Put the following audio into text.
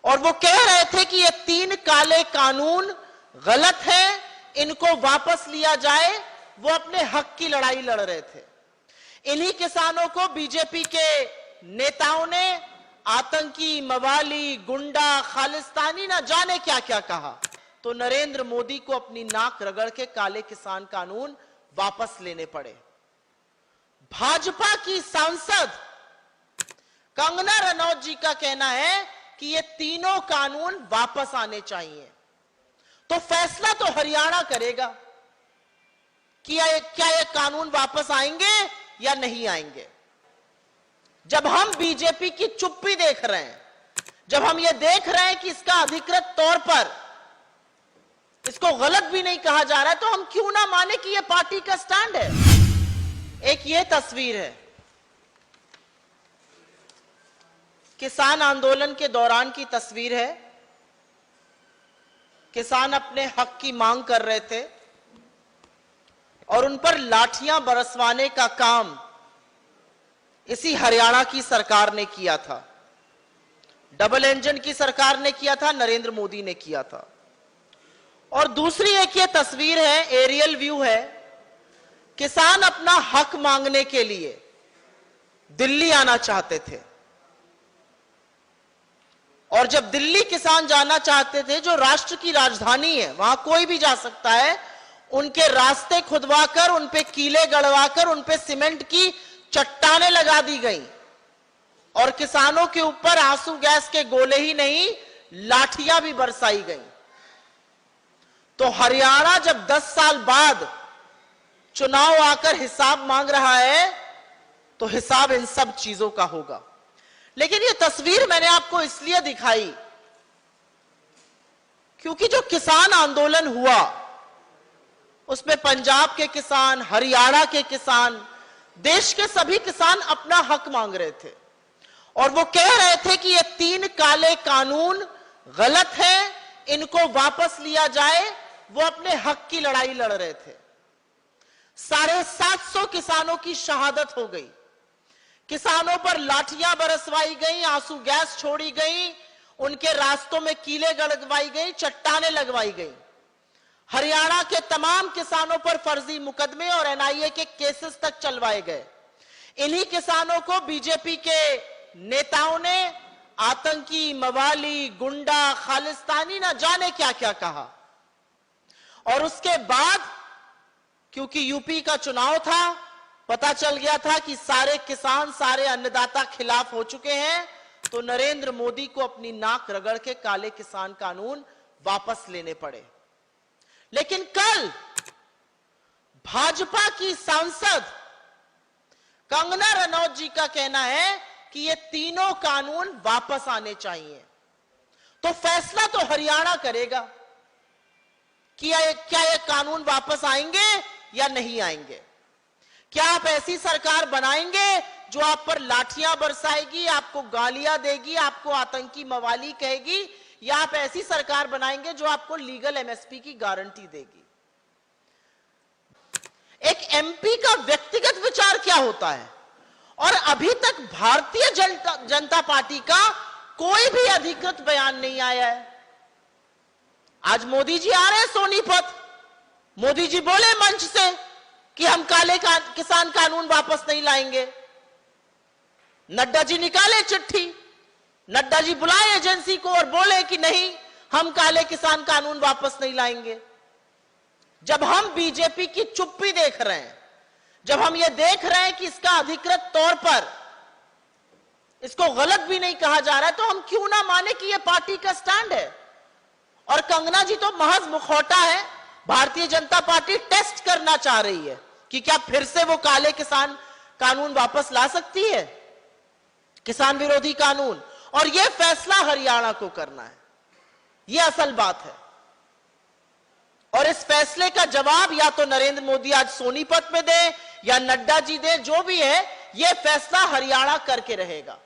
और वो कह रहे थे कि ये 3 काले कानून गलत हैं, इनको वापस लिया जाए। वो अपने हक की लड़ाई लड़ रहे थे। इन्हीं किसानों को बीजेपी के नेताओं ने आतंकी, मवाली, गुंडा, खालिस्तानी ना जाने क्या क्या कहा। तो नरेंद्र मोदी को अपनी नाक रगड़ के काले किसान कानून वापस लेने पड़े। भाजपा की सांसद कंगना रनौत जी का कहना है कि ये तीनों कानून वापस आने चाहिए। तो फैसला तो हरियाणा करेगा कि क्या ये कानून वापस आएंगे या नहीं आएंगे। जब हम बीजेपी की चुप्पी देख रहे हैं, जब हम ये देख रहे हैं कि इसका अधिकृत तौर पर इसको गलत भी नहीं कहा जा रहा है, तो हम क्यों ना माने कि ये पार्टी का स्टैंड है। एक ये तस्वीर है किसान आंदोलन के दौरान की तस्वीर है। किसान अपने हक की मांग कर रहे थे और उन पर लाठियां बरसवाने का काम इसी हरियाणा की सरकार ने किया था। डबल इंजन की सरकार ने किया था, नरेंद्र मोदी ने किया था। और दूसरी एक ये तस्वीर है, एरियल व्यू है। किसान अपना हक मांगने के लिए दिल्ली आना चाहते थे और जब दिल्ली किसान जाना चाहते थे, जो राष्ट्र की राजधानी है, वहां कोई भी जा सकता है, उनके रास्ते खुदवाकर, उन पे कीले गड़वाकर, उन पे सीमेंट की चट्टानें लगा दी गई और किसानों के ऊपर आंसू गैस के गोले ही नहीं, लाठियां भी बरसाई गई। तो हरियाणा जब 10 साल बाद चुनाव आकर हिसाब मांग रहा है, तो हिसाब इन सब चीजों का होगा। लेकिन ये तस्वीर मैंने आपको इसलिए दिखाई क्योंकि जो किसान आंदोलन हुआ उसमें पंजाब के किसान, हरियाणा के किसान, देश के सभी किसान अपना हक मांग रहे थे और वो कह रहे थे कि ये 3 काले कानून गलत हैं, इनको वापस लिया जाए। वो अपने हक की लड़ाई लड़ रहे थे। 750 किसानों की शहादत हो गई, किसानों पर लाठियां बरसवाई गई, आंसू गैस छोड़ी गई, उनके रास्तों में कीले गड़वाई गई, चट्टानें लगवाई गई। हरियाणा के तमाम किसानों पर फर्जी मुकदमे और एनआईए के केसेस तक चलवाए गए। इन्हीं किसानों को बीजेपी के नेताओं ने आतंकी, मवाली, गुंडा, खालिस्तानी ना जाने क्या क्या कहा। और उसके बाद क्योंकि यूपी का चुनाव था, पता चल गया था कि सारे किसान, सारे अन्नदाता खिलाफ हो चुके हैं, तो नरेंद्र मोदी को अपनी नाक रगड़ के काले किसान कानून वापस लेने पड़े। लेकिन कल भाजपा की सांसद कंगना रनौत जी का कहना है कि ये तीनों कानून वापस आने चाहिए। तो फैसला तो हरियाणा करेगा कि क्या ये कानून वापस आएंगे या नहीं आएंगे। क्या आप ऐसी सरकार बनाएंगे जो आप पर लाठियां बरसाएगी, आपको गालियां देगी, आपको आतंकी, मवाली कहेगी, या आप ऐसी सरकार बनाएंगे जो आपको लीगल एमएसपी की गारंटी देगी। एक एमपी का व्यक्तिगत विचार क्या होता है, और अभी तक भारतीय जनता पार्टी का कोई भी अधिकृत बयान नहीं आया है। आज मोदी जी आ रहे हैं सोनीपत, मोदी जी बोले मंच से कि हम काले किसान कानून वापस नहीं लाएंगे। नड्डा जी निकाले चिट्ठी, नड्डा जी बुलाए एजेंसी को और बोले कि नहीं, हम काले किसान कानून वापस नहीं लाएंगे। जब हम बीजेपी की चुप्पी देख रहे हैं, जब हम ये देख रहे हैं कि इसका अधिकृत तौर पर इसको गलत भी नहीं कहा जा रहा है, तो हम क्यों ना माने कि यह पार्टी का स्टैंड है। और कंगना जी तो महज मुखौटा है। भारतीय जनता पार्टी टेस्ट करना चाह रही है कि क्या फिर से वो काले किसान कानून वापस ला सकती है, किसान विरोधी कानून। और यह फैसला हरियाणा को करना है, यह असल बात है। और इस फैसले का जवाब या तो नरेंद्र मोदी आज सोनीपत में दे या नड्डा जी दे, जो भी है, यह फैसला हरियाणा करके रहेगा।